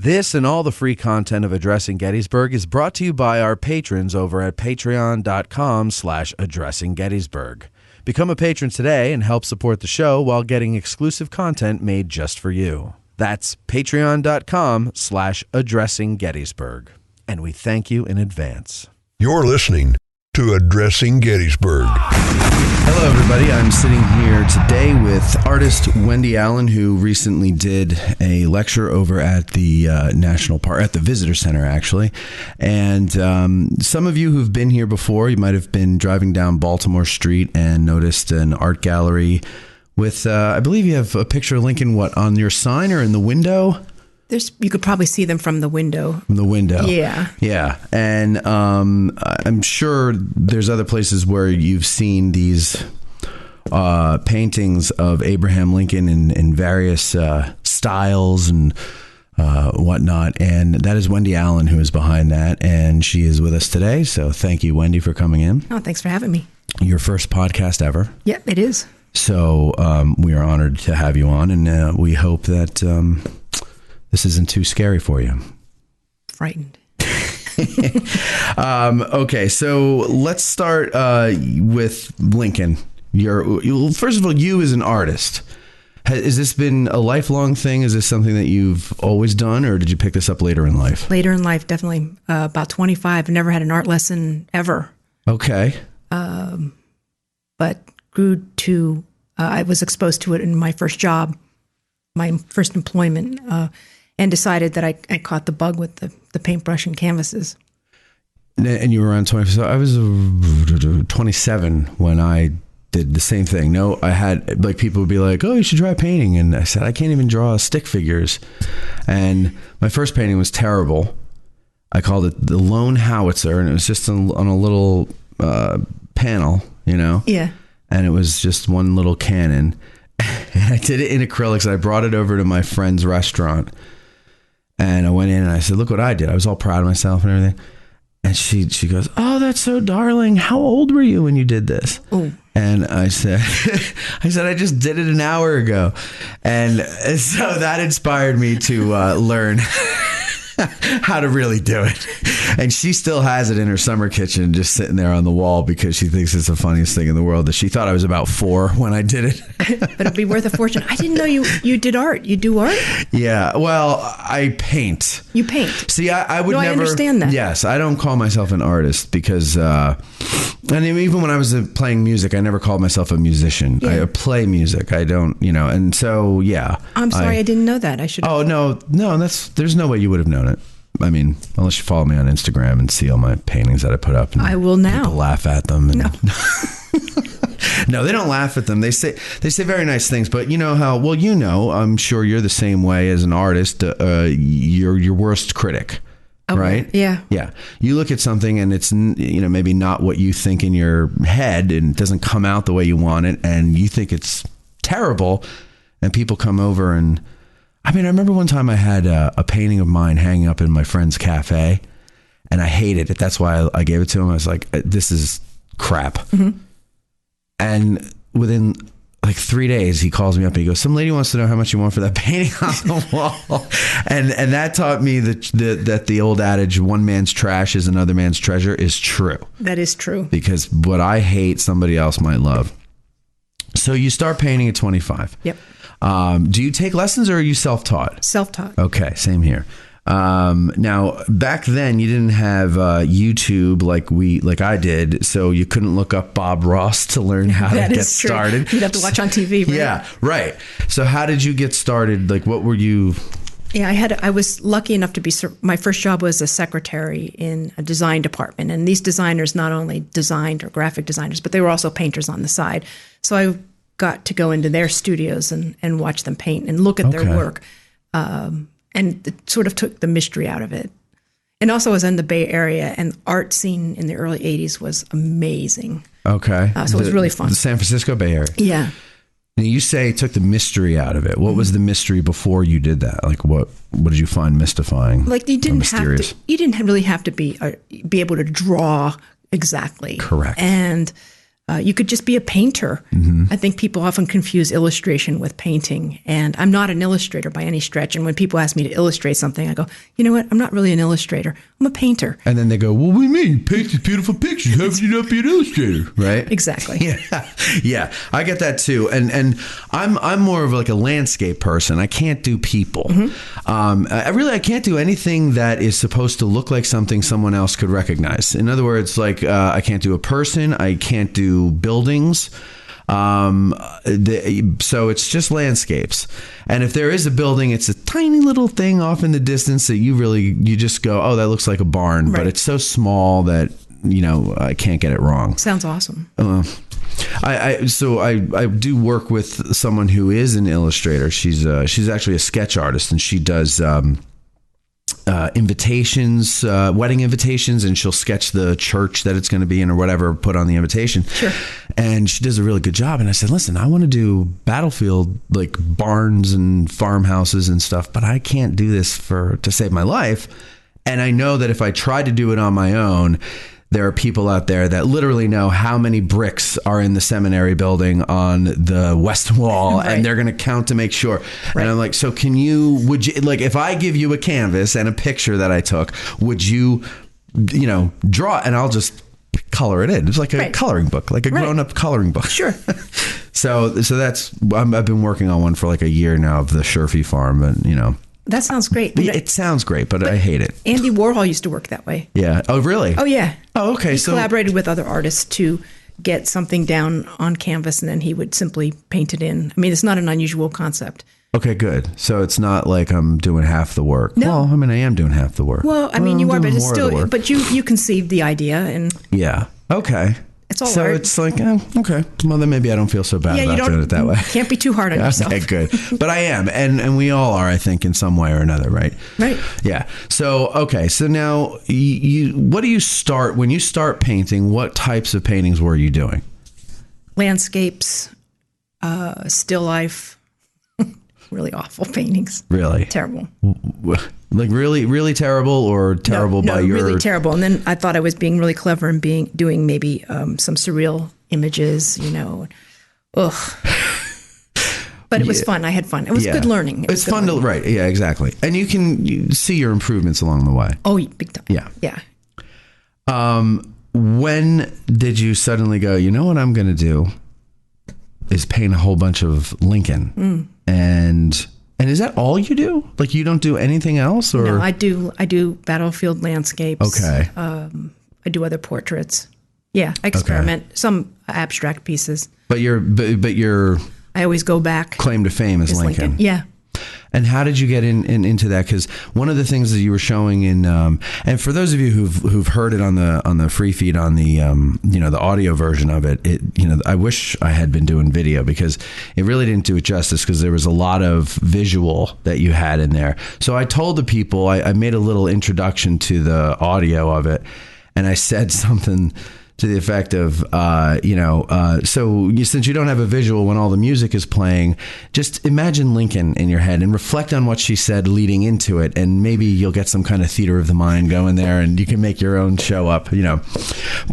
This and all the free content of Addressing Gettysburg is brought to you by our patrons over at patreon.com/addressinggettysburg. Become a patron today and help support the show while getting exclusive content made just for you. That's patreon.com/addressinggettysburg. And we thank you in advance. You're listening to Addressing Gettysburg. Hello, everybody. I'm sitting here today with artist Wendy Allen, who recently did a lecture over at the National Park, at the Visitor Center, actually. And some of you who've been here before, you might have been driving down Baltimore Street and noticed an art gallery with, I believe you have a picture of Lincoln, what, on your sign or in the window? You could probably see them from the window. From the window. Yeah. Yeah. And I'm sure there's other places where you've seen these paintings of Abraham Lincoln in various styles and whatnot. And that is Wendy Allen who is behind that. And she is with us today. So thank you, Wendy, for coming in. Oh, thanks for having me. Your first podcast ever. Yep, it is. So we are honored to have you on. And we hope that... this isn't too scary for you. Frightened. Okay, so let's start with Lincoln. First of all, you as an artist, has this been a lifelong thing? Is this something that you've always done, or did you pick this up later in life? Later in life, definitely. About 25. I've never had an art lesson ever. Okay. But grew to, I was exposed to it in my first job, my first employment, and decided that I caught the bug with the paintbrush and canvases. And you were around 20. So I was 27 when I did the same thing. No, I had, like, people would be like, oh, you should try painting. And I said, I can't even draw stick figures. And my first painting was terrible. I called it the Lone Howitzer, and it was just on a little panel, you know? Yeah. And it was just one little cannon. And I did it in acrylics. I brought it over to my friend's restaurant. And I went in and I said, look what I did. I was all proud of myself and everything. And she goes, oh, that's so darling. How old were you when you did this? Oh. And I said, I just did it an hour ago. And so that inspired me to learn how to really do it. And she still has it in her summer kitchen, just sitting there on the wall, because she thinks it's the funniest thing in the world. That she thought I was about 4 when I did it. But it'd be worth a fortune. I didn't know you did art. You do art? Yeah. Well, I paint. You paint. See, I would no, never. I understand that. Yes, I don't call myself an artist because, and even when I was playing music, I never called myself a musician. Yeah. I play music. I don't, and so yeah. I'm sorry, I didn't know that. I should. Oh no, there's no way you would have known it. I mean, unless you follow me on Instagram and see all my paintings that I put up. And I will now. People laugh at them. And no. No, they don't laugh at them. They say very nice things, but you know how, well, I'm sure you're the same way as an artist. You're your worst critic, right? Yeah. Yeah. You look at something and it's, maybe not what you think in your head, and it doesn't come out the way you want it, and you think it's terrible, and people come over and, I remember one time I had a painting of mine hanging up in my friend's cafe, and I hated it. That's why I gave it to him. I was like, this is crap. Mm-hmm. And within like 3 days, he calls me up and he goes, some lady wants to know how much you want for that painting on the wall. and that taught me that the old adage, one man's trash is another man's treasure, is true. That is true. Because what I hate, somebody else might love. So you start painting at 25. Yep. Do you take lessons, or are you self-taught? Self-taught. Okay, same here. Now, back then you didn't have YouTube like I did, so you couldn't look up Bob Ross to learn how to get started. You'd have to watch on TV, right? Yeah, right. So how did you get started? Like, what were you... Yeah, I was lucky enough to be, my first job was a secretary in a design department. And these designers not only designed, or graphic designers, but they were also painters on the side. So I got to go into their studios and watch them paint and look at their work. And it sort of took the mystery out of it. And also I was in the Bay Area, and the art scene in the early 80s was amazing. Okay. So it was really fun. The San Francisco Bay Area. Yeah. Now, you say it took the mystery out of it. What was the mystery before you did that? Like, what did you find mystifying? Like, you didn't really have to be able to draw exactly. Correct. And You could just be a painter. I think people often confuse illustration with painting, and I'm not an illustrator by any stretch. And when people ask me to illustrate something, I go, you know what? I'm not really an illustrator. I'm a painter. And then they go, well, what do you mean? You paint these beautiful pictures. How could you not be an illustrator? Right? Exactly. Yeah. I get that too. And I'm more of like a landscape person. I can't do people. I can't do anything that is supposed to look like something someone else could recognize. In other words, like I can't do a person. I can't do buildings. So it's just landscapes. And if there is a building, it's a tiny little thing off in the distance that you just go, oh, that looks like a barn. Right. But it's so small that, I can't get it wrong. Sounds awesome. I do work with someone who is an illustrator. She's actually a sketch artist, and she does invitations, wedding invitations, and she'll sketch the church that it's going to be in or whatever, put on the invitation. Sure. And she does a really good job. And I said, listen, I want to do battlefield, like barns and farmhouses and stuff, but I can't do this to save my life. And I know that if I try to do it on my own, there are people out there that literally know how many bricks are in the seminary building on the west wall, right. And they're going to count to make sure. Right. And I'm like, so would you, like, if I give you a canvas and a picture that I took, would you, draw, and I'll just color it in. It's like a coloring book, like a grown-up coloring book. Sure. So that's, I've been working on one for like a year now of the Sherfy farm, and that sounds great. It sounds great, but I hate it. Andy Warhol used to work that way. Yeah. Oh, really? Oh, yeah. Oh, okay. He collaborated with other artists to get something down on canvas, and then he would simply paint it in. I mean, it's not an unusual concept. Okay, good. So it's not like I'm doing half the work. No. Well, I mean, I am doing half the work. Well, I mean, you are, but it's still, but you conceived the idea, and yeah. Okay. It's all so art. It's like, okay. Well, then maybe I don't feel so bad about doing it that way. Can't be too hard on yourself. Okay, good. But I am, and we all are, I think, in some way or another, right? Right. Yeah. So, okay. So now, what do you start, when you start painting, what types of paintings were you doing? Landscapes, still life, really awful paintings. Really? Terrible. Like really, really terrible, or terrible by your... really terrible. And then I thought I was being really clever and doing maybe some surreal images, Ugh. But it was fun. I had fun. It was good learning. It's fun to, right. Yeah, exactly. And you see your improvements along the way. Oh, big time. Yeah. Yeah. When did you suddenly go, you know what I'm going to do is paint a whole bunch of Lincoln? And is that all you do? Like, you don't do anything else? Or? No, I do battlefield landscapes. Okay. I do other portraits. Yeah, I experiment. Some abstract pieces. But your I always go back. Claim to fame is Lincoln. Yeah. And how did you get into that? Because one of the things that you were showing in, and for those of you who've heard it on the free feed, on the the audio version of it, I wish I had been doing video, because it really didn't do it justice, because there was a lot of visual that you had in there. So I told the people, I made a little introduction to the audio of it, and I said something to the effect of, since you don't have a visual when all the music is playing, just imagine Lincoln in your head and reflect on what she said leading into it, and maybe you'll get some kind of theater of the mind going there, and you can make your own show up,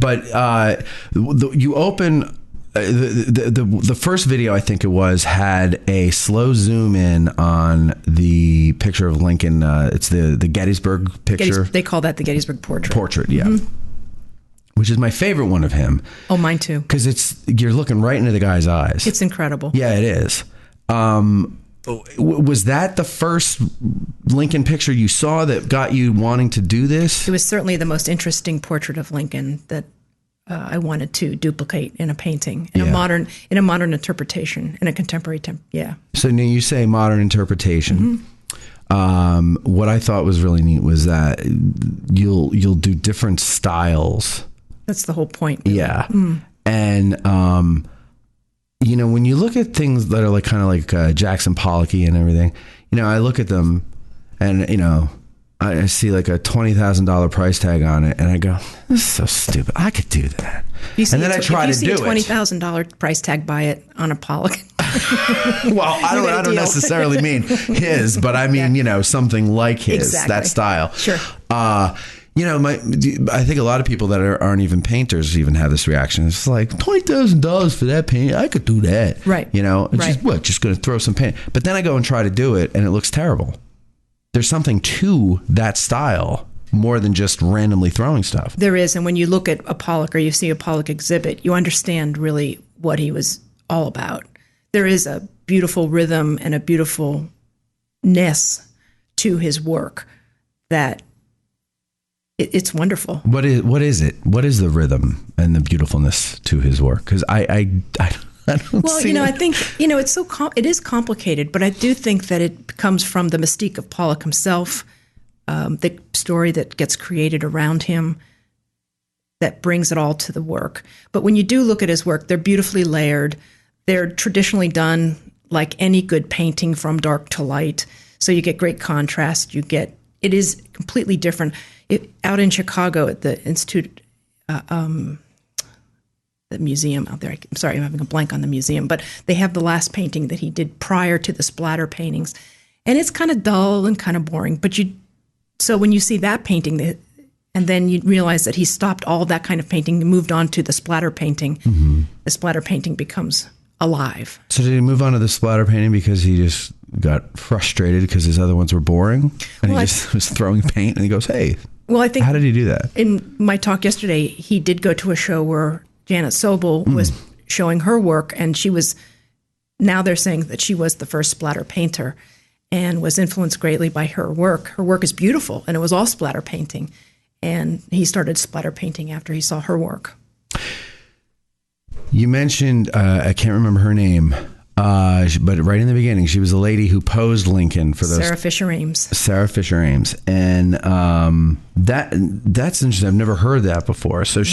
But you open... The first video, I think it was, had a slow zoom in on the picture of Lincoln. It's the Gettysburg picture. They call that the Gettysburg portrait. Portrait, yeah. Mm-hmm. Which is my favorite one of him. Oh, mine too. Because you're looking right into the guy's eyes. It's incredible. Yeah, it is. Was that the first Lincoln picture you saw that got you wanting to do this? It was certainly the most interesting portrait of Lincoln that I wanted to duplicate in a painting, in a modern interpretation, in a contemporary yeah. So now you say modern interpretation. Mm-hmm. What I thought was really neat was that you'll do different styles. That's the whole point. Really. Yeah. Mm. And, when you look at things that are like kind of like Jackson Pollock-y and everything, I look at them and, I see like a $20,000 price tag on it, and I go, this is so stupid. I could do that. And then I try to do it. If you see a $20,000 price tag, buy it on a Pollock. Well, I don't necessarily mean his, but I mean, something like his, that style. Sure. I think a lot of people that aren't even painters even have this reaction. It's like $20,000 for that paint. I could do that. Right. It's just going to throw some paint. But then I go and try to do it and it looks terrible. There's something to that style more than just randomly throwing stuff. There is. And when you look at a Pollock or you see a Pollock exhibit, you understand really what he was all about. There is a beautiful rhythm and a beautifulness to his work that it's wonderful. What is it? What is the rhythm and the beautifulness to his work? Because I don't see it. I think, it's it is complicated, but I do think that it comes from the mystique of Pollock himself, the story that gets created around him that brings it all to the work. But when you do look at his work, they're beautifully layered. They're traditionally done like any good painting from dark to light. So you get great contrast. It is completely different. Out in Chicago at the Institute, the museum out there. I'm sorry, I'm having a blank on the museum, but they have the last painting that he did prior to the splatter paintings. And it's kind of dull and kind of boring. So when you see that painting, and then you realize that he stopped all that kind of painting and moved on to the splatter painting, the splatter painting becomes alive. So did he move on to the splatter painting because he just got frustrated because his other ones were boring? And he just was throwing paint and he goes, hey. Well, I think. How did he do that? In my talk yesterday, he did go to a show where Janet Sobel was showing her work, and now they're saying that she was the first splatter painter and was influenced greatly by her work. Her work is beautiful, and it was all splatter painting. And he started splatter painting after he saw her work. You mentioned, I can't remember her name, but right in the beginning, she was a lady who posed Lincoln for those. Sarah Fisher Ames. Sarah Fisher Ames. And that's interesting. I've never heard that before. So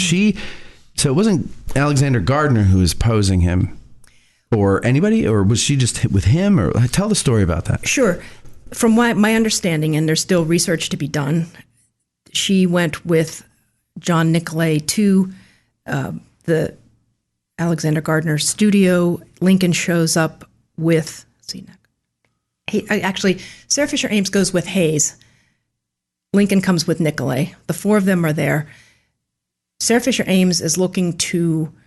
so it wasn't Alexander Gardner who was posing him or anybody, or was she just with him? Or tell the story about that. Sure. From my understanding, and there's still research to be done, she went with John Nicolay to the Alexander Gardner studio. Lincoln shows up with, Sarah Fisher Ames goes with Hayes. Lincoln comes with Nicolay. The four of them are there. Sarah Fisher Ames is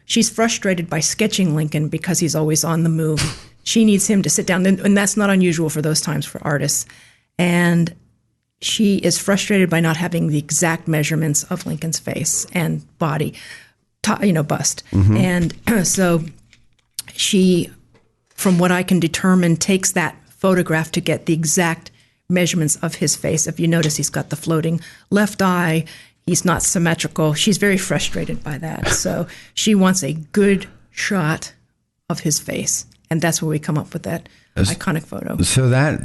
she's frustrated by sketching Lincoln because he's always on the move. She needs him to sit down, and that's not unusual for those times for artists. And she is frustrated by not having the exact measurements of Lincoln's face and body, bust. Mm-hmm. And so she, from what I can determine, takes that photograph to get the exact measurements of his face. If you notice, he's got the floating left eye. He's not symmetrical. She's very frustrated by that. So she wants a good shot of his face. And that's where we come up with that iconic photo. So that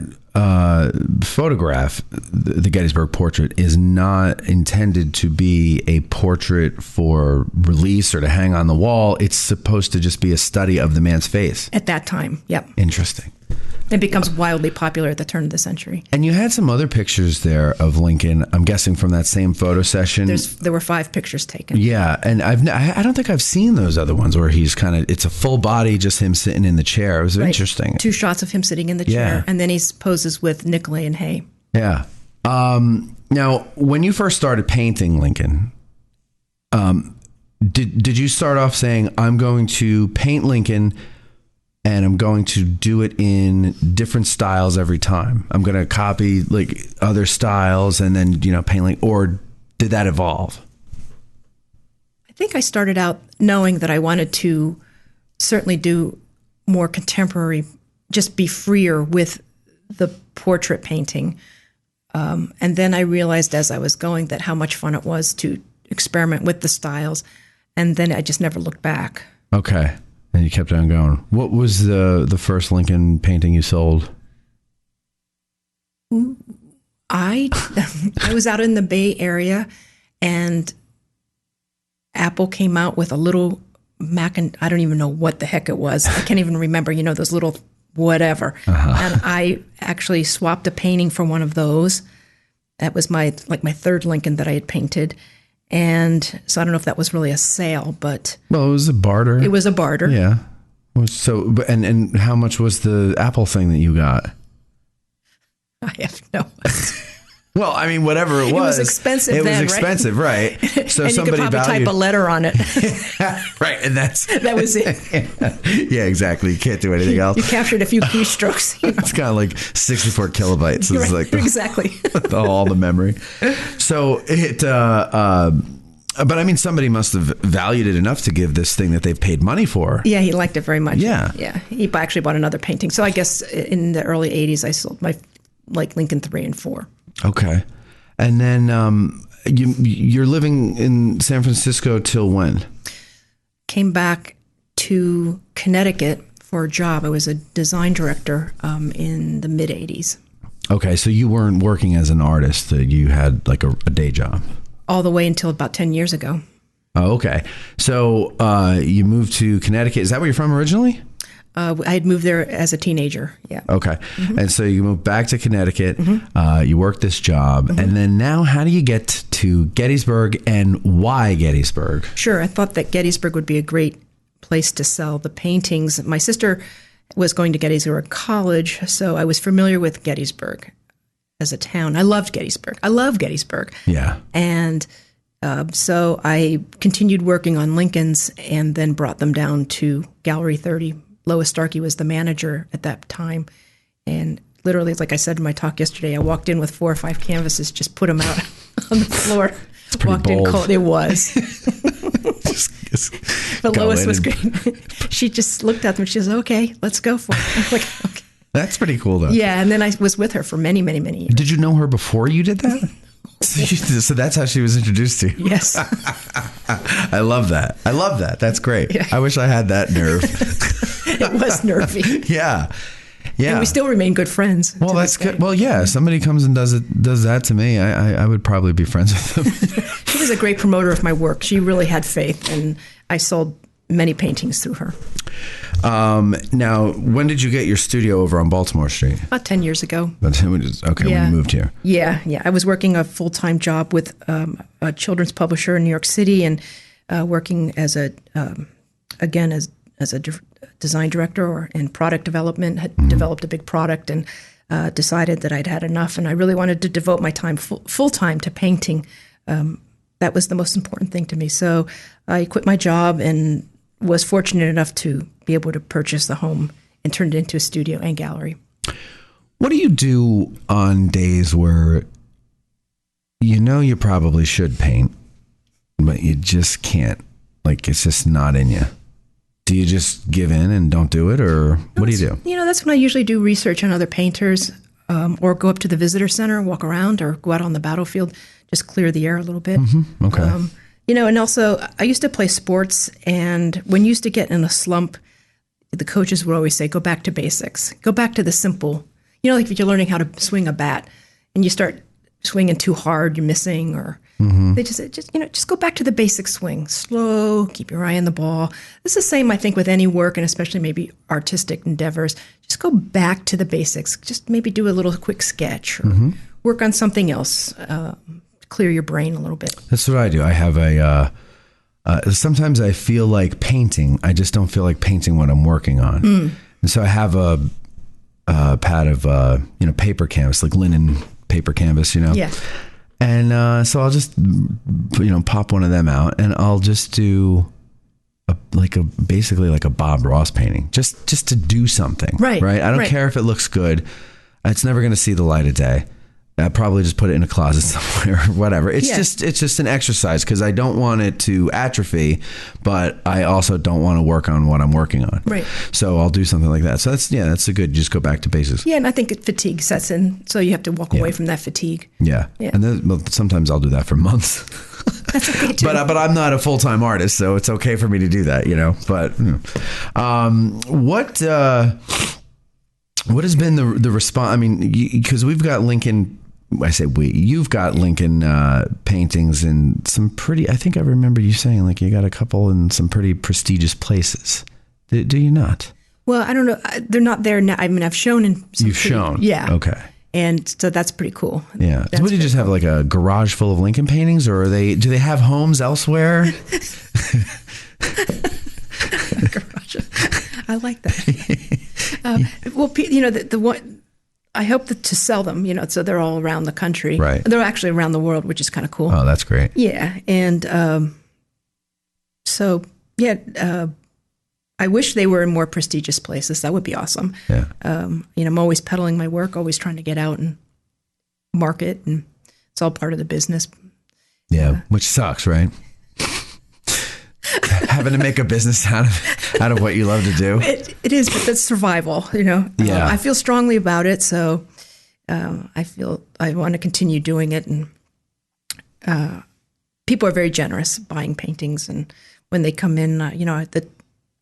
photograph, the Gettysburg portrait, is not intended to be a portrait for release or to hang on the wall. It's supposed to just be a study of the man's face. At that time, yep. Interesting. It becomes wildly popular at the turn of the century. And you had some other pictures there of Lincoln, I'm guessing from that same photo session. There were 5 pictures taken. Yeah, and I don't think I've seen those other ones where he's it's a full body, just him sitting in the chair. It was interesting. 2 shots of him sitting in the chair, and then he poses with Nicolay and Hay. Yeah. Now, when you first started painting Lincoln, did you start off saying, I'm going to paint Lincoln and I'm going to do it in different styles every time? I'm going to copy like other styles and then, paint Lincoln, or did that evolve? I think I started out knowing that I wanted to certainly do more contemporary, just be freer with the portrait painting. And then I realized as I was going that how much fun it was to experiment with the styles. And then I just never looked back. Okay. And you kept on going. What was the first Lincoln painting you sold? I was out in the Bay Area, and Apple came out with a little I don't even know what the heck it was. I can't even remember, those little whatever. Uh-huh. And I actually swapped a painting for one of those. That was my third Lincoln that I had painted. And so I don't know if that was really a sale, but... Well, it was a barter. It was a barter. Yeah. So, and how much was the Apple thing that you got? I have no idea. Well, I mean, whatever it was expensive. It then, was expensive, right? So and somebody you could probably type a letter on it. Right, and that was it. Yeah, exactly. You can't do anything else. You captured a few keystrokes. It's kind of like 64 kilobytes. It's like exactly all the memory. So it, but I mean, somebody must have valued it enough to give this thing that they've paid money for. Yeah, he liked it very much. Yeah. He actually bought another painting. So I guess in the early 80s, I sold my Lincoln 3 and 4. Okay. And then you're living in San Francisco till when? Came back to Connecticut for a job. I was a design director in the mid 80s. Okay, so you weren't working as an artist. You had like a day job. All the way until about 10 years ago. Oh, okay. So you moved to Connecticut. Is that where you're from originally? I had moved there as a teenager. Yeah. Okay. Mm-hmm. And so you moved back to Connecticut. Mm-hmm. You worked this job. Mm-hmm. And then now how do you get to Gettysburg, and why Gettysburg? Sure. I thought that Gettysburg would be a great place to sell the paintings. My sister was going to Gettysburg College, so I was familiar with Gettysburg as a town. I loved Gettysburg. I love Gettysburg. Yeah. And so I continued working on Lincolns and then brought them down to Gallery 30. Lois Starkey was the manager at that time. And literally, like I said in my talk yesterday, I walked in with 4 or 5 canvases, just put them out on the floor. It's pretty walked bold. in cold. It was. But Lois was great. She just looked at them. She said, okay, let's go for it. I'm like, okay. That's pretty cool, though. Yeah, and then I was with her for many, many, many years. Did you know her before you did that? So that's how she was introduced to you. Yes. I love that. That's great. Yeah. I wish I had that nerve. It was nervy. Yeah. Yeah. And we still remain good friends. Well, that's good. Well, yeah. Somebody comes and does that to me. I would probably be friends with them. She was a great promoter of my work. She really had faith, and I sold many paintings through her. Now, when did you get your studio over on Baltimore Street? About 10 years ago. Okay, when you moved here. Yeah. I was working a full-time job with a children's publisher in New York City, and working as a design director and product development. Had developed a big product and decided that I'd had enough, and I really wanted to devote my time full-time to painting. That was the most important thing to me. So I quit my job and was fortunate enough to be able to purchase the home and turn it into a studio and gallery. What do you do on days where you know you probably should paint, but you just can't? Like, it's just not in you. Do you just give in and don't do it, or what do you do? That's when I usually do research on other painters, or go up to the visitor center, walk around, or go out on the battlefield, just clear the air a little bit. Mm-hmm. Okay. And also I used to play sports, and when you used to get in a slump, the coaches would always say, go back to basics. Go back to the simple. Like if you're learning how to swing a bat and you start swinging too hard, you're missing, or they just go back to the basic swing. Slow, keep your eye on the ball. It's the same, I think, with any work, and especially maybe artistic endeavors. Just go back to the basics. Just maybe do a little quick sketch or work on something else. Clear your brain a little bit. That's what I do. I have sometimes I feel like painting. I just don't feel like painting what I'm working on. And so I have a pad of, paper canvas, like linen paper canvas, Yeah. And so I'll just, pop one of them out, and I'll just do basically like a Bob Ross painting, just to do something. Right. I don't care if it looks good. It's never going to see the light of day. I'll probably just put it in a closet somewhere or whatever. It's just an exercise, because I don't want it to atrophy, but I also don't want to work on what I'm working on. Right. So I'll do something like that. So that's a good, just go back to basics. Yeah. And I think fatigue sets in. So you have to walk away from that fatigue. Yeah. And then sometimes I'll do that for months. That's okay too. But I'm not a full-time artist, so it's okay for me to do that, but what has been the response? I mean, because we've got Lincoln, I say you've got Lincoln paintings in some pretty, I think I remember you saying like you got a couple in some pretty prestigious places. Do you not? Well, I don't know. They're not there now. I mean, I've shown in some You've shown? Yeah. Okay. And so that's pretty cool. Yeah. So what, do you just have like a garage full of Lincoln paintings, or do they have homes elsewhere? Garage. I like that. Well, the one, I hope that to sell them, so they're all around the country. Right. They're actually around the world, which is kind of cool. Oh, that's great. Yeah. And I wish they were in more prestigious places. That would be awesome. Yeah. I'm always peddling my work, always trying to get out and market, and it's all part of the business. Yeah, which sucks, right? Having to make a business out of what you love to do. It is, but that's survival, Yeah. I feel strongly about it, so I feel I want to continue doing it. And people are very generous buying paintings, and when they come in,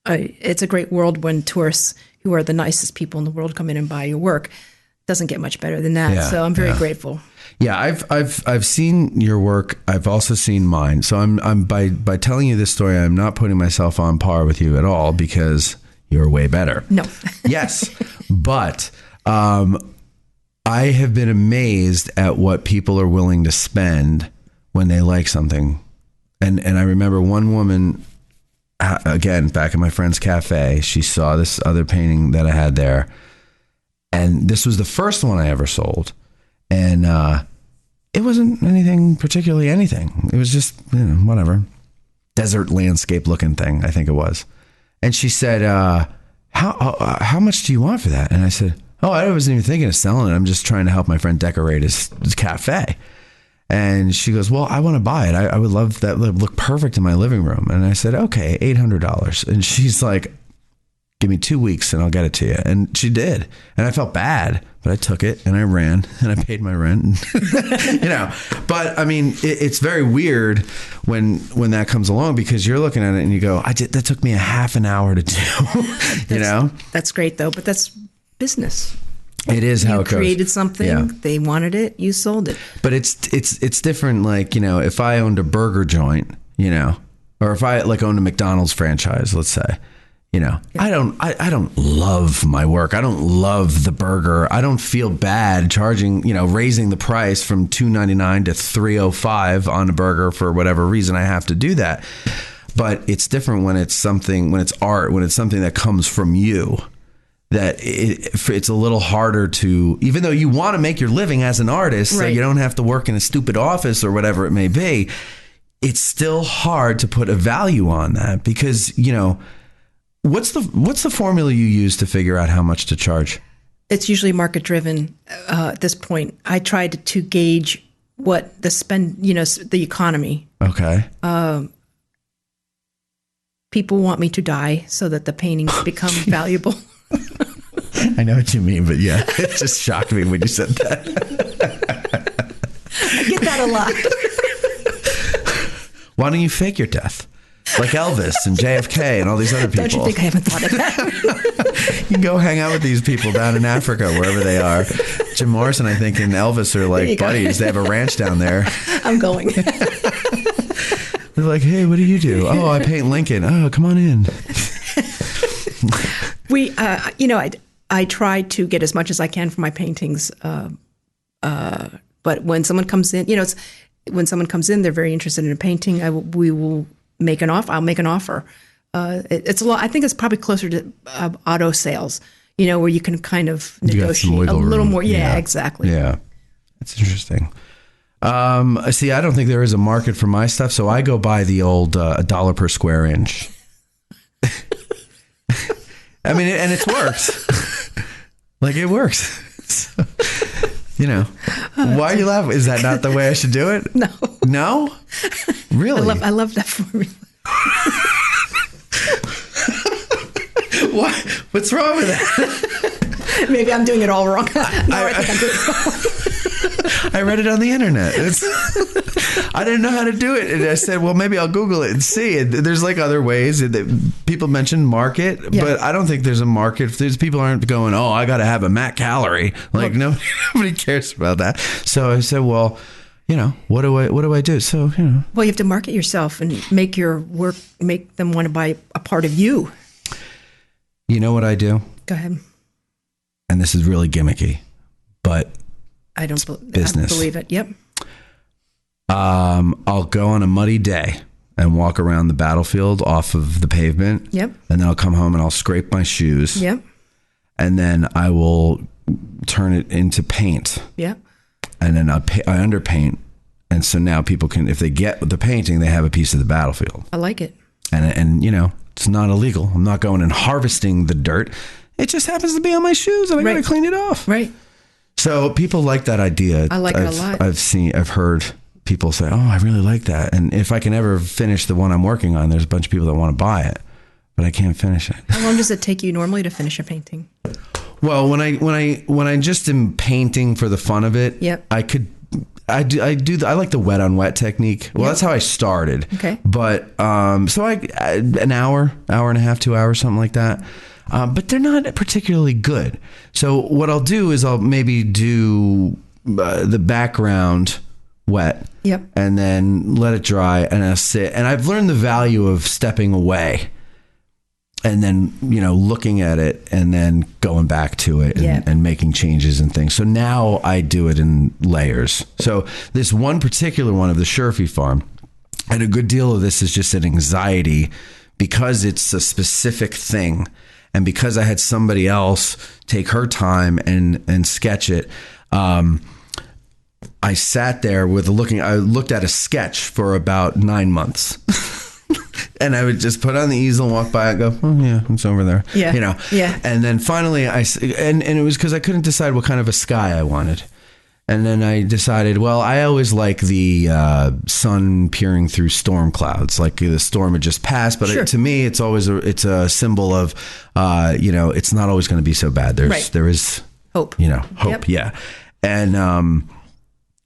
it's a great world when tourists who are the nicest people in the world come in and buy your work. It doesn't get much better than that. Yeah, So I'm very grateful. Yeah, I've seen your work. I've also seen mine. So I'm by telling you this story, I'm not putting myself on par with you at all, because you're way better. No. Yes, but I have been amazed at what people are willing to spend when they like something. And I remember one woman, again, back in my friend's cafe, she saw this other painting that I had there, and this was the first one I ever sold. And it wasn't particularly anything. It was just, whatever, desert landscape looking thing, I think it was. And she said, how much do you want for that? And I said, oh, I wasn't even thinking of selling it. I'm just trying to help my friend decorate his cafe. And she goes, well, I want to buy it. I would love that. Look perfect in my living room. And I said, okay, $800. And she's like, give me 2 weeks and I'll get it to you. And she did. And I felt bad, but I took it and I ran and I paid my rent. But I mean, it's very weird when that comes along, because you're looking at it and you go, that took me a half an hour to do, That's great though, but that's business. It is how it goes. You created something, they wanted it, you sold it. But it's different. Like, if I owned a burger joint, or if I owned a McDonald's franchise, let's say, I don't love my work. I don't love the burger. I don't feel bad charging, raising the price from $2.99 to $3.05 on a burger for whatever reason I have to do that. But it's different when it's art, when it's something that comes from you. That it's a little harder to, even though you want to make your living as an artist, so you don't have to work in a stupid office or whatever it may be, it's still hard to put a value on that, because, what's the formula you use to figure out how much to charge? It's usually market driven at this point. I tried to gauge what the spend, the economy. Okay. People want me to die so that the paintings become valuable. I know what you mean, but yeah, it just shocked me when you said that. I get that a lot. Why don't you fake your death? Like Elvis and JFK and all these other people. Don't you think I haven't thought of that? You can go hang out with these people down in Africa, wherever they are. Jim Morrison, I think, and Elvis are like buddies. They have a ranch down there. I'm going. They're like, hey, what do you do? Oh, I paint Lincoln. Oh, come on in. I try to get as much as I can for my paintings. But when someone comes in, they're very interested in a painting. We will make an offer. I'll make an offer. It's a lot. I think it's probably closer to auto sales, where you can kind of negotiate a little more. Yeah, exactly. Yeah. That's interesting. See, I don't think there is a market for my stuff, so I go by the old $1 per square inch. I mean, and it's worked. Like, it works. So, why are you laughing? Is that not the way I should do it? No. No? Really? I love that formula. What? What's wrong with that? Maybe I'm doing it all wrong. I think I'm doing it all wrong. I read it on the internet. I didn't know how to do it. And I said, well, maybe I'll Google it and see. There's other ways. People mention market, but I don't think there's a market. People aren't going, oh, I got to have a MAC calorie. Nobody cares about that. So I said, well, what do I do? So, Well, you have to market yourself and make your work, make them want to buy a part of you. You know what I do? Go ahead. And this is really gimmicky, but I don't believe it. Yep. I'll go on a muddy day and walk around the battlefield off of the pavement. Yep. And then I'll come home and I'll scrape my shoes. Yep. And then I will turn it into paint. Yeah. And then I underpaint. And so now people can, if they get the painting, they have a piece of the battlefield. I like it. And it's not illegal. I'm not going and harvesting the dirt. It just happens to be on my shoes and I got to clean it off. Right. So people like that idea. I like it a lot. I've heard people say, oh, I really like that. And if I can ever finish the one I'm working on, there's a bunch of people that want to buy it, but I can't finish it. How long does it take you normally to finish a painting? Well, when I just am painting for the fun of it, yep. I like the wet on wet technique. Well, that's how I started. Okay. But so an hour and a half, 2 hours, something like that. But they're not particularly good. So what I'll do is I'll maybe do the background wet. Yep. And then let it dry and I'll sit. And I've learned the value of stepping away and then, looking at it and then going back to it and making changes and things. So now I do it in layers. So this one particular one of the Sherfy farm, and a good deal of this is just an anxiety because it's a specific thing. And because I had somebody else take her time and sketch it, I sat there I looked at a sketch for about 9 months. And I would just put on the easel and walk by and go, oh yeah, it's over there. Yeah. Yeah. And then finally and it was because I couldn't decide what kind of a sky I wanted. And then I decided, well, I always like the sun peering through storm clouds, like the storm had just passed. But to me, it's always it's a symbol of, it's not always going to be so bad. There is hope. Hope. Yep. Yeah. And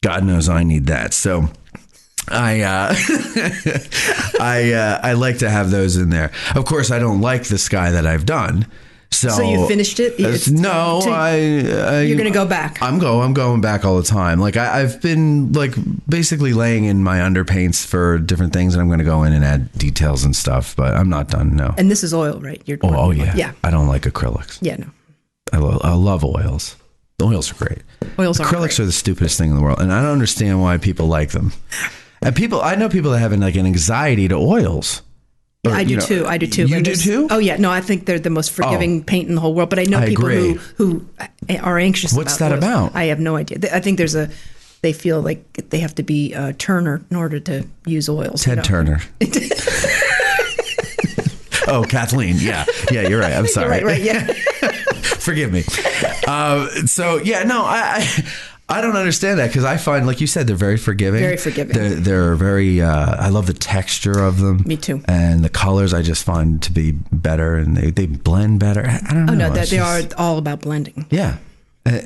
God knows I need that. So I like to have those in there. Of course, I don't like the sky that I've done. So you finished it? No, you're going to go back. I'm going back all the time. Like I've been basically laying in my underpaints for different things, and I'm going to go in and add details and stuff. But I'm not done. No. And this is oil, right? Oh yeah. Yeah. I don't like acrylics. Yeah, no. I love oils. The oils are great. Acrylics are the stupidest thing in the world, and I don't understand why people like them. And I know people that have an anxiety to oils. Or, I do too. You do too? Oh yeah. No, I think they're the most forgiving paint in the whole world. But I know people who are anxious. What's that about? I have no idea. I think they feel like they have to be Turner in order to use oils. Ted Turner. Oh, Kathleen. Yeah, you're right. I'm sorry. Right. Yeah. Forgive me. So yeah, no, I don't understand that because I find, like you said, they're very forgiving. Very forgiving. They're very. I love the texture of them. Me too. And the colors I just find to be better, and they blend better. I don't know. Oh no, they are all about blending. Yeah,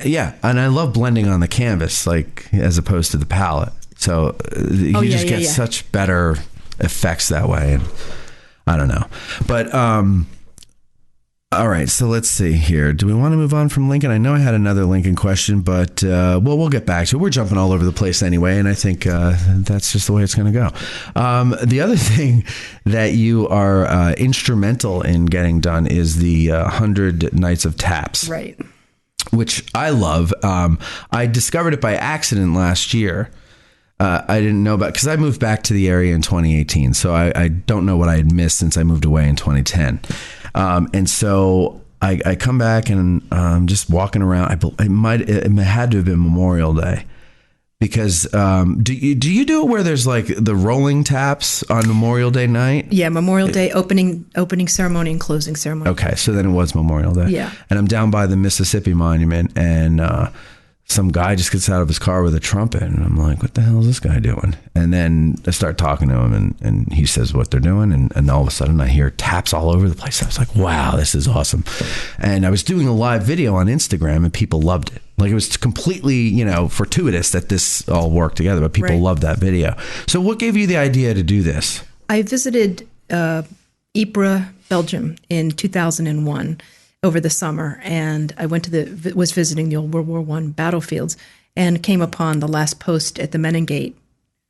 yeah, and I love blending on the canvas, as opposed to the palette. So you just get such better effects that way, and I don't know, but all right, so let's see here. Do we want to move on from Lincoln? I know I had another Lincoln question, but we'll get back to it. We're jumping all over the place anyway, and I think that's just the way it's going to go. The other thing that you are instrumental in getting done is the 100 Nights of Taps. Right. Which I love. I discovered it by accident last year. I didn't know about because I moved back to the area in 2018, so I don't know what I had missed since I moved away in 2010. And so I come back and I'm just walking around. It had to have been Memorial Day because do you do it where there's the rolling taps on Memorial Day night? Yeah, Memorial Day opening ceremony and closing ceremony. Okay, so then it was Memorial Day. Yeah, and I'm down by the Mississippi Monument and. Some guy just gets out of his car with a trumpet, and I'm like, what the hell is this guy doing? And then I start talking to him, and he says what they're doing, and all of a sudden I hear taps all over the place. I was like, wow, this is awesome. And I was doing a live video on Instagram, and people loved it. It was completely, fortuitous that this all worked together, but people loved that video. So what gave you the idea to do this? I visited Ypres, Belgium in 2001. Over the summer, and I was visiting the old World War I battlefields, and came upon the last post at the Menin Gate.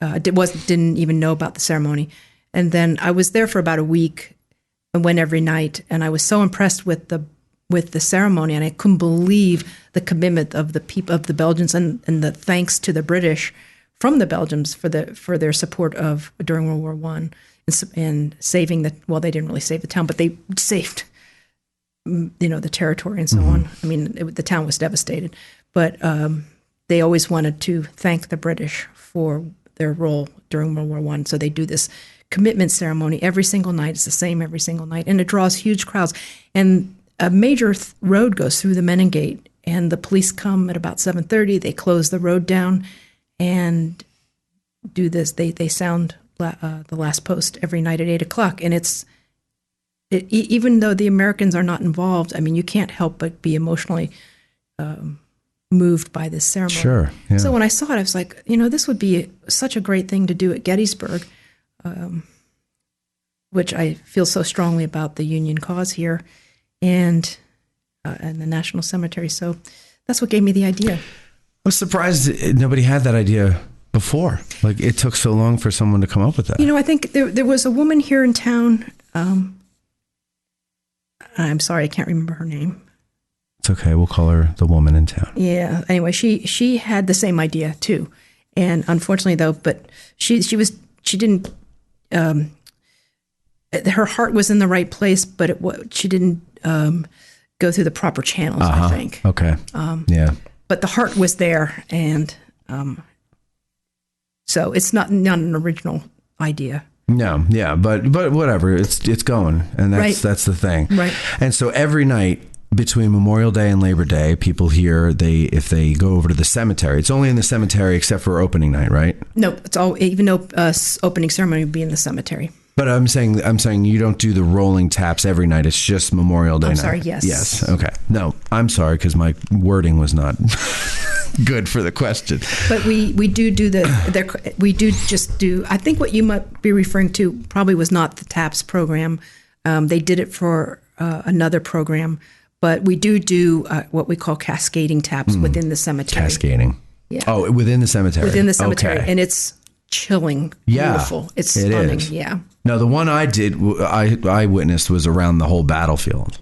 Didn't even know about the ceremony, and then I was there for about a week, and went every night, and I was so impressed with the ceremony, and I couldn't believe the commitment of the people of the Belgians, and the thanks to the British from the Belgians for their support during World War I and saving they didn't really save the town, but they saved the territory and so on. I mean, the town was devastated, but they always wanted to thank the British for their role during World War I. So they do this commitment ceremony every single night. It's the same every single night, and it draws huge crowds. And a major road goes through the Menin Gate, and the police come at about 7:30. They close the road down and do this. They sound the last post every night at 8:00, and even though the Americans are not involved, I mean, you can't help but be emotionally moved by this ceremony. Sure. Yeah. So when I saw it, I was like, this would be such a great thing to do at Gettysburg, which I feel so strongly about the Union cause here, and the National Cemetery. So that's what gave me the idea. I was surprised nobody had that idea before. Like, it took so long for someone to come up with that. I think there was a woman here in town. I'm sorry, I can't remember her name. It's okay. We'll call her the woman in town. Yeah. Anyway, she had the same idea too, and unfortunately, though, but she didn't. Her heart was in the right place, but she didn't go through the proper channels. I think. Okay. Yeah. But the heart was there, and so it's not an original idea. No, yeah, but whatever, it's going, and that's the thing, right? And so every night between Memorial Day and Labor Day, people here, if they go over to the cemetery, it's only in the cemetery except for opening night, right? No, it's all, even though opening ceremony would be in the cemetery. But I'm saying you don't do the rolling taps every night. It's just Memorial Day night. I'm sorry. Yes. Yes. Okay. No, I'm sorry because my wording was not good for the question. But we do just do. I think what you might be referring to probably was not the TAPS program. They did it for another program, but we do what we call cascading taps within the cemetery. Cascading. Yeah. Oh, within the cemetery. Within the cemetery, okay. And it's chilling. Yeah, beautiful. It's stunning. Is. Yeah. No, the one I witnessed was around the whole battlefield.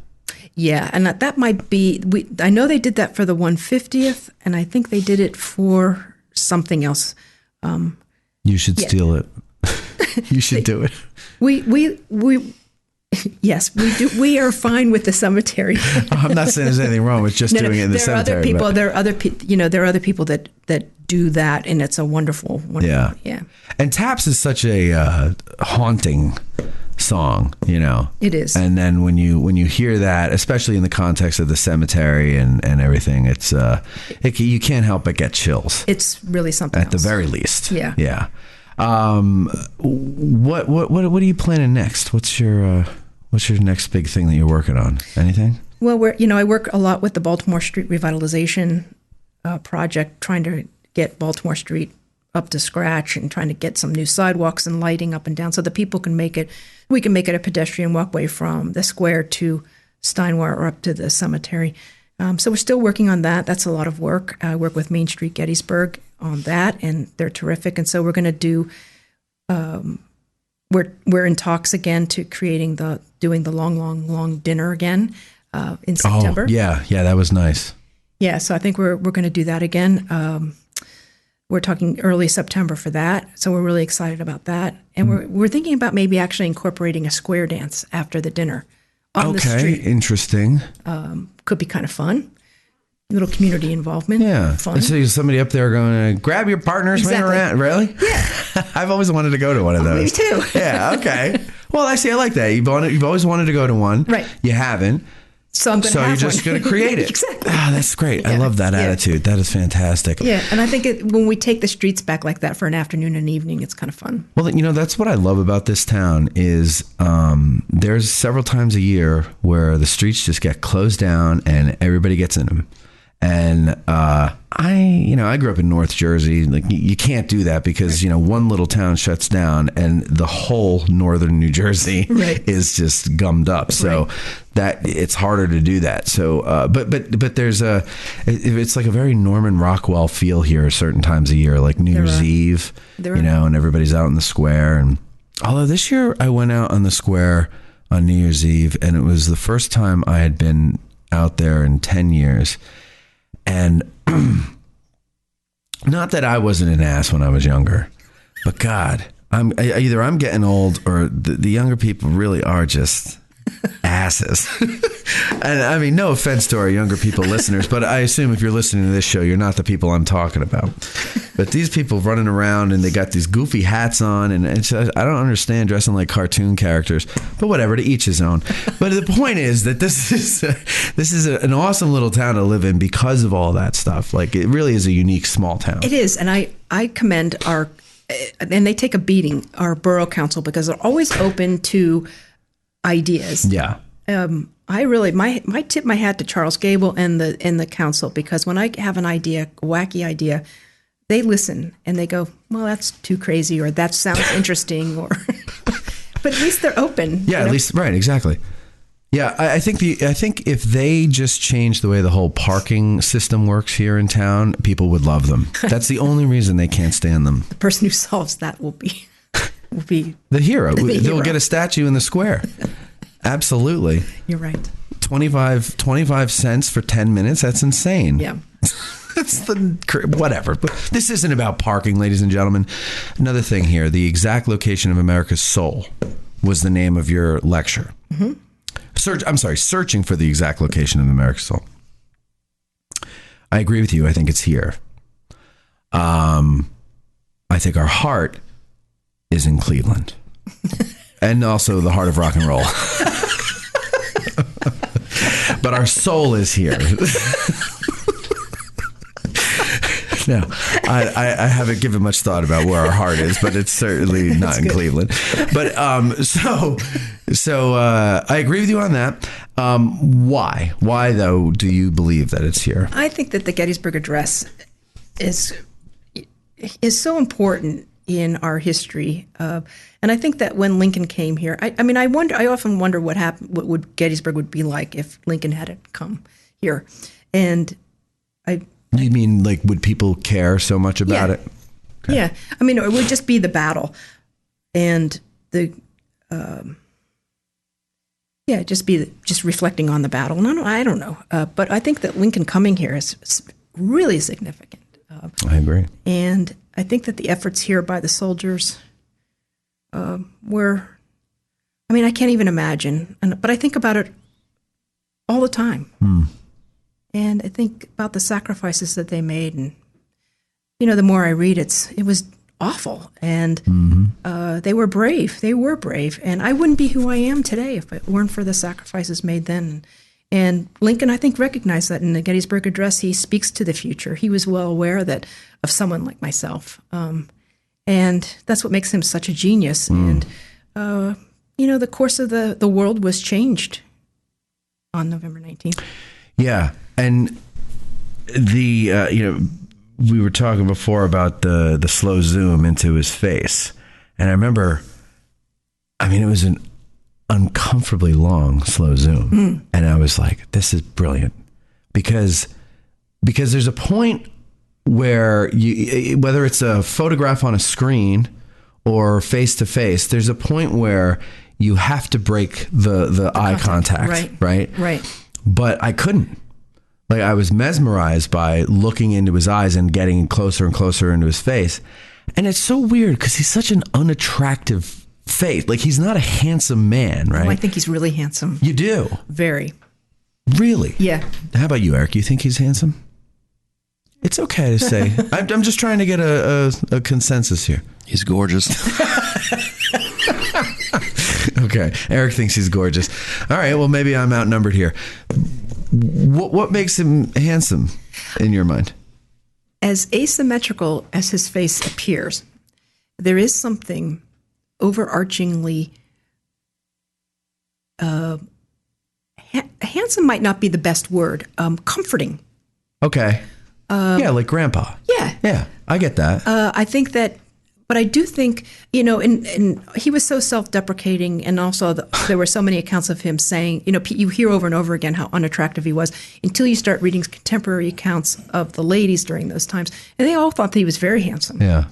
Yeah, and that might be. I know they did that for the 150th, and I think they did it for something else. You should steal it. You should do it. We yes, we do. We are fine with the cemetery. I'm not saying there's anything wrong with just doing it in the cemetery. There are other people that do that, and it's a wonderful. Yeah. And Taps is such a haunting song, It is. And then when you hear that, especially in the context of the cemetery and everything, it's you can't help but get chills. It's really something at the very least. Yeah. Yeah. What are you planning next? What's your next big thing that you're working on? Anything? Well, I work a lot with the Baltimore Street revitalization project, trying to get Baltimore Street up to scratch and trying to get some new sidewalks and lighting up and down so that people can make it. We can make it a pedestrian walkway from the square to Steinway or up to the cemetery. So we're still working on that. That's a lot of work. I work with Main Street Gettysburg on that, and they're terrific. And so we're going to do. We're in talks again to doing the long dinner again in September. Oh, yeah, that was nice. Yeah, so I think we're going to do that again. We're talking early September for that, so we're really excited about that. And we're thinking about maybe actually incorporating a square dance after the dinner on the street. Okay, interesting. Could be kind of fun. Little community involvement. Yeah. Fun. And so there's somebody up there going to grab your partners, Exactly. around. Really? Yeah. I've always wanted to go to one of those. Me too. Yeah. Okay. Well, I like that. You've always wanted to go to one. Right. You haven't. So I'm going to have you're just going to create it. Exactly. Ah, that's great. I love that attitude. That is fantastic. Yeah. And I think when we take the streets back like that for an afternoon and evening, it's kind of fun. Well, that's what I love about this town is there's several times a year where the streets just get closed down and everybody gets in them. And I grew up in North Jersey. Like you can't do that because one little town shuts down and the whole northern New Jersey is just gummed up. So that it's harder to do that. So but there's it's like a very Norman Rockwell feel here certain times a year, like New Year's Eve, and everybody's out in the square. And although this year I went out on the square on New Year's Eve, and it was the first time I had been out there in 10 years. And not that I wasn't an ass when I was younger, but God, I'm getting old, or the younger people really are just asses. And I mean, no offense to our younger people listeners, but I assume if you're listening to this show, you're not the people I'm talking about. But these people running around and they got these goofy hats on, and it's, I don't understand dressing like cartoon characters, but whatever, to each his own. But the point is that this is an awesome little town to live in because of all that stuff. Like, it really is a unique small town. It is, and I commend and they take a beating, our borough council, because they're always open to ideas. Yeah. I really my tip my hat to Charles Gable and the council, because when I have an idea, a wacky idea, they listen and they go, well, that's too crazy, or that sounds interesting, or but at least they're open. Yeah, at least, right, exactly. Yeah, I think if they just change the way the whole parking system works here in town, people would love them. That's the only reason they can't stand them. The person who solves that will be the hero. They'll get a statue in the square. Absolutely. You're right. 25 cents for 10 minutes. That's insane. Yeah. That's whatever. But this isn't about parking, ladies and gentlemen. Another thing here, the exact location of America's soul was the name of your lecture. Mm-hmm. Searching for the exact location of America's soul. I agree with you. I think it's here. I think our heart is in Cleveland. And also the heart of rock and roll. But our soul is here. No, I haven't given much thought about where our heart is, but it's certainly not in good. Cleveland. But so I agree with you on that. Why? Why, though, do you believe that it's here? I think that the Gettysburg Address is so important in our history, and I think that when Lincoln came here, I often wonder what happened, what would Gettysburg would be like if Lincoln hadn't come here, and You mean, like, would people care so much about it? Okay. Yeah, I mean, it would just be the battle, and just reflecting on the battle. And I don't know, but I think that Lincoln coming here is really significant. I agree, and I think that the efforts here by the soldiers were, I mean, I can't even imagine, but I think about it all the time. And I think about the sacrifices that they made. And, the more I read, it was awful. And they were brave. They were brave. And I wouldn't be who I am today if it weren't for the sacrifices made then. And Lincoln, I think, recognized that in the Gettysburg Address. He speaks to the future. He was well aware of someone like myself. And that's what makes him such a genius. And, the course of the world was changed on November 19th. Yeah. And we were talking before about the slow zoom into his face. And I remember, it was an uncomfortably long slow zoom. And I was like, this is brilliant. Because there's a point where whether it's a photograph on a screen or face to face, there's a point where you have to break the eye contact. Right. But I couldn't. Like, I was mesmerized by looking into his eyes and getting closer and closer into his face. And it's so weird because he's such an unattractive face. Like, he's not a handsome man, right? Oh, I think he's really handsome. You do? Very. Really? Yeah. How about you, Eric? You think he's handsome? It's okay to say. I'm just trying to get a consensus here. He's gorgeous. Okay. Eric thinks he's gorgeous. All right. Well, maybe I'm outnumbered here. What makes him handsome in your mind? As asymmetrical as his face appears, there is something overarchingly handsome might not be the best word. Comforting. Okay. Yeah, like Grandpa. Yeah. Yeah, I get that. I think that, but I do think, and he was so self-deprecating, and also there were so many accounts of him saying, you hear over and over again how unattractive he was until you start reading contemporary accounts of the ladies during those times, and they all thought that he was very handsome. Yeah.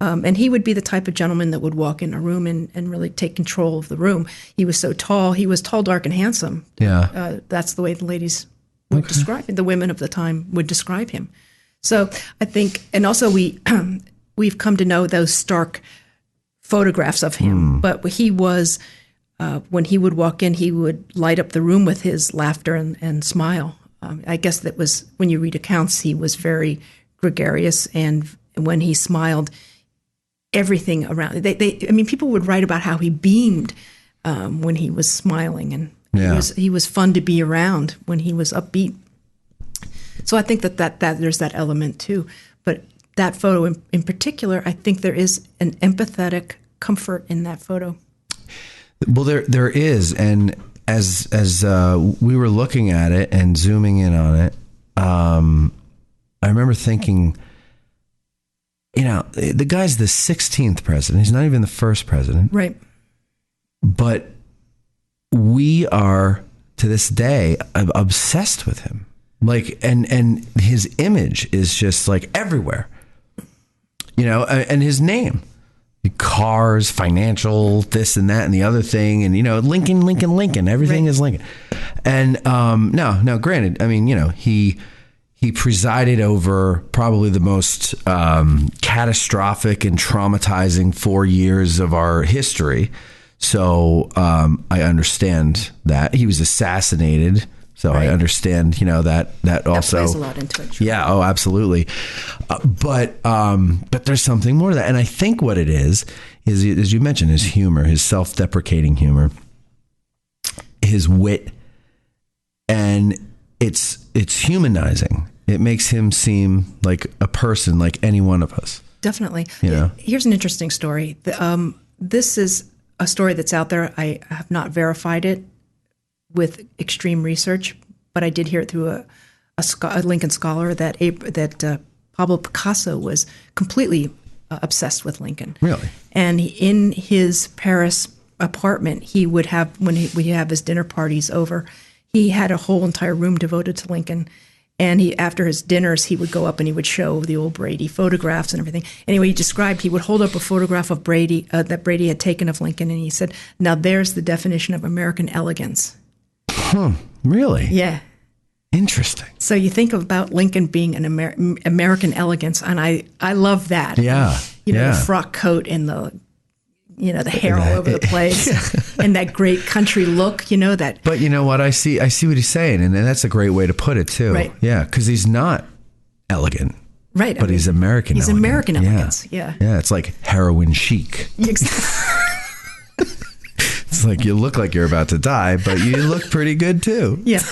And he would be the type of gentleman that would walk in a room and really take control of the room. He was so tall. He was tall, dark, and handsome. Yeah. That's the way the ladies would describe him. The women of the time would describe him. So I think, and also we've come to know those stark photographs of him, but he was when he would walk in, he would light up the room with his laughter and smile. I guess that was, when you read accounts, he was very gregarious, and when he smiled, everything around. People would write about how he beamed when he was smiling, and he was fun to be around when he was upbeat. So I think that there's that element too. But that photo in particular, I think there is an empathetic comfort in that photo. Well, there is, and as we were looking at it and zooming in on it, I remember thinking, the guy's the 16th president. He's not even the first president, right? But we are, to this day, obsessed with him. Like, and his image is just like everywhere, and his name, cars, financial, this and that and the other thing. And, Lincoln, everything is Lincoln. And, no, granted, he presided over probably the most, catastrophic and traumatizing 4 years of our history. So, I understand that he was assassinated. So right. I understand, that also plays a lot into it. Sure. Yeah. Oh, absolutely. But there's something more to that. And I think what it is, as you mentioned, his humor, his self-deprecating humor, his wit, and it's humanizing. It makes him seem like a person, like any one of us. Definitely. Here's an interesting story. This is a story that's out there. I have not verified it with extreme research, but I did hear it through a Lincoln scholar that Pablo Picasso was completely obsessed with Lincoln. Really? And in his Paris apartment, he would have, when we have his dinner parties over, he had a whole entire room devoted to Lincoln. And after his dinners, he would go up and he would show the old Brady photographs and everything. Anyway, he described, he would hold up a photograph of Brady that Brady had taken of Lincoln, and he said, "Now there's the definition of American elegance." Really? Yeah. Interesting. So you think about Lincoln being an American elegance, and I love that. Yeah. The frock coat and the hair all over the place, and that great country look. That. But you know what? I see what he's saying, and that's a great way to put it too. Right. Yeah, because he's not elegant. Right. But he's American. He's elegant. American elegance. Yeah. Yeah. It's like heroin chic. Exactly. It's like you look like you're about to die, but you look pretty good too. Yeah.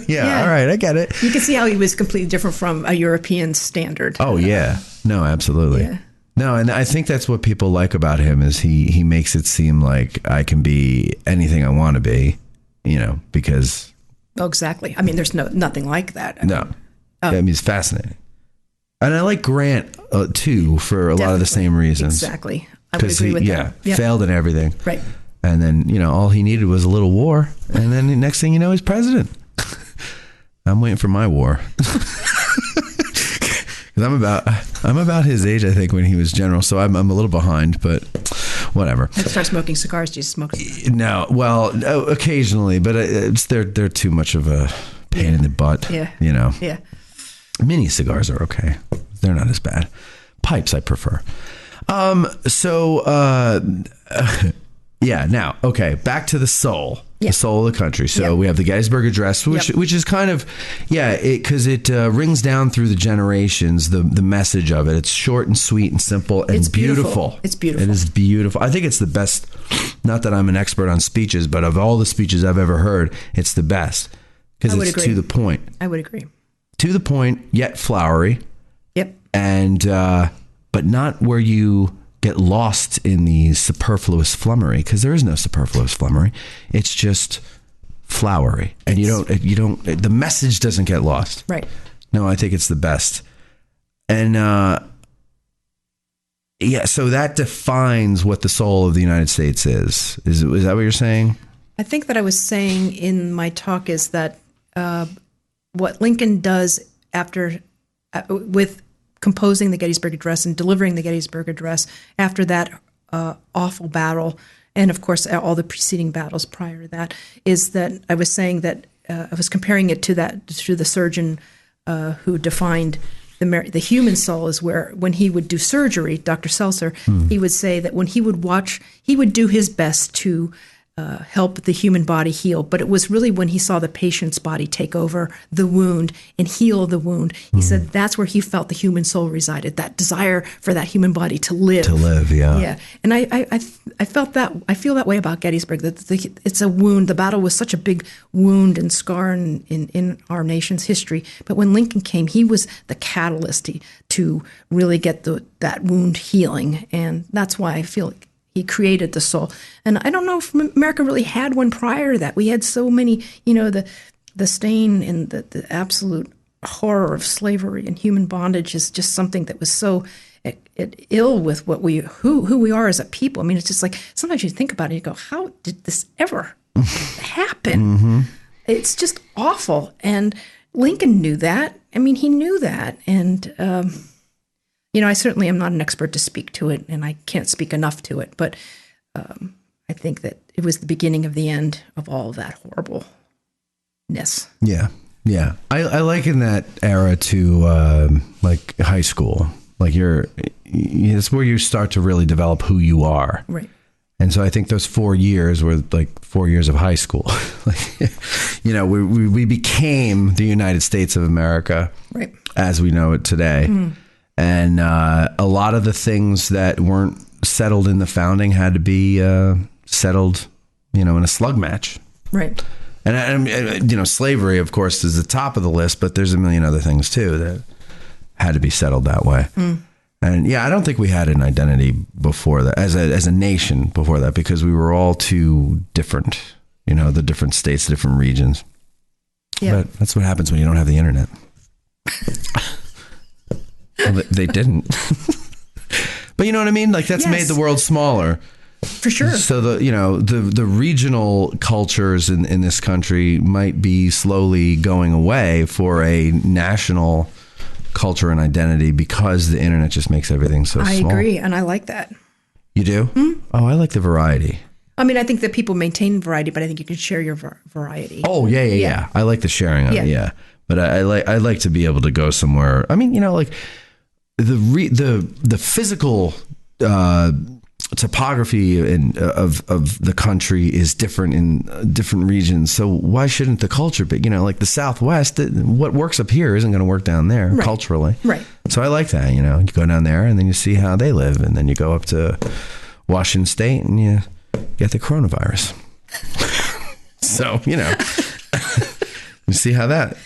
Yeah. All right. I get it. You can see how he was completely different from a European standard. Oh, yeah. No, absolutely. Yeah. No, and I think that's what people like about him is he makes it seem like I can be anything I want to be, because. Oh, exactly. There's nothing like that. He's fascinating. And I like Grant, too, for a lot of the same reasons. Exactly. I would agree with that. Yep. Failed in everything. Right. And then, all he needed was a little war. And then the next thing you know, he's president. I'm waiting for my war. Because I'm about his age, I think, when he was general. So I'm a little behind, but whatever. I'd start smoking cigars. Do you smoke? No. Well, occasionally, but they're too much of a pain in the butt. Yeah. Yeah. Mini cigars are okay. They're not as bad. Pipes I prefer. Yeah. Now, okay, back to the soul, the soul of the country. So we have the Gettysburg Address, which is kind of, because it rings down through the generations, the message of it. It's short and sweet and simple and it's beautiful. It's beautiful. It is beautiful. I think it's the best, not that I'm an expert on speeches, but of all the speeches I've ever heard, it's the best because it's to the point. I would agree. To the point, yet flowery. Yep. And, but not where you get lost in the superfluous flummery, because there is no superfluous flummery. It's just flowery, and you don't. The message doesn't get lost. Right. No, I think it's the best, and so that defines what the soul of the United States is. Is that what you're saying? I think that I was saying in my talk is that what Lincoln does after with composing the Gettysburg Address and delivering the Gettysburg Address after that awful battle, and of course all the preceding battles prior to that, is that I was saying that I was comparing it to the surgeon who defined the human soul is where when he would do surgery, Dr. Seltzer, he would say that when he would watch, he would do his best to help the human body heal. But it was really when he saw the patient's body take over the wound and heal the wound. He said that's where he felt the human soul resided, that desire for that human body to live. To live, yeah. Yeah. And I felt that, I feel that way about Gettysburg, that it's a wound. The battle was such a big wound and scar in our nation's history. But when Lincoln came, he was the catalyst to really get that wound healing. And that's why I feel like he created the soul. And I don't know if America really had one prior to that. We had so many, the stain and the absolute horror of slavery and human bondage is just something that was so ill with who we are as a people. I mean, it's just like, sometimes you think about it and you go, how did this ever happen? Mm-hmm. It's just awful. And Lincoln knew that. I mean, he knew that. And, I certainly am not an expert to speak to it, and I can't speak enough to it. But I think that it was the beginning of the end of all of that horribleness. Yeah, yeah. I liken that era to like high school. Like it's where you start to really develop who you are. Right. And so I think those 4 years were like 4 years of high school. We became the United States of America, right, as we know it today. Mm. And a lot of the things that weren't settled in the founding had to be settled, in a slug match. Right. And slavery, of course, is the top of the list, but there's a million other things too that had to be settled that way. Mm. And yeah, I don't think we had an identity before that as a nation before that, because we were all too different, the different states, different regions. Yeah. But that's what happens when you don't have the internet. Well, they didn't. But you know what I mean? Like, that's made the world smaller. For sure. So the regional cultures in this country might be slowly going away for a national culture and identity, because the internet just makes everything so small. I agree, and I like that. You do? Mm-hmm. Oh, I like the variety. I mean, I think that people maintain variety, but I think you can share your variety. Oh, yeah. I like the sharing of it, yeah. But I like to be able to go somewhere. I mean, like the physical topography of the country is different in different regions. So why shouldn't the culture be? Like the Southwest, what works up here isn't going to work down there culturally. Right. So I like that. You go down there and then you see how they live, and then you go up to Washington State and you get the coronavirus. So you see how that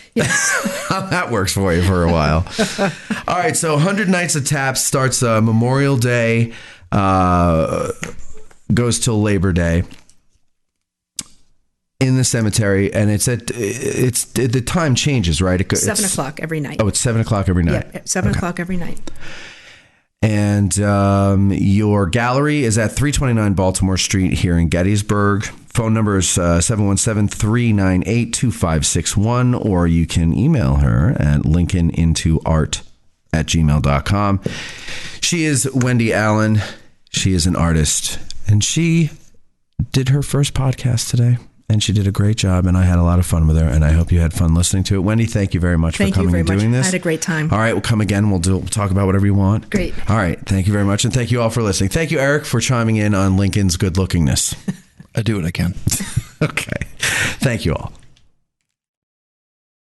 how that works for you for a while. All right, so 100 Nights of Taps starts Memorial Day, goes till Labor Day in the cemetery, and the time changes, right? 7 o'clock every night. Oh, it's 7 o'clock every night. Yeah, 7 o'clock every night. And your gallery is at 329 Baltimore Street here in Gettysburg. Phone number is 717-398-2561, or you can email her at lincolnintoart@gmail.com. She is Wendy Allen. She is an artist, and she did her first podcast today, and she did a great job, and I had a lot of fun with her, and I hope you had fun listening to it. Wendy, thank you very much for coming and doing this. I had a great time. All right, we'll come again. We'll talk about whatever you want. Great. All right, thank you very much, and thank you all for listening. Thank you, Eric, for chiming in on Lincoln's good-lookingness. I do what I can. Okay. Thank you all.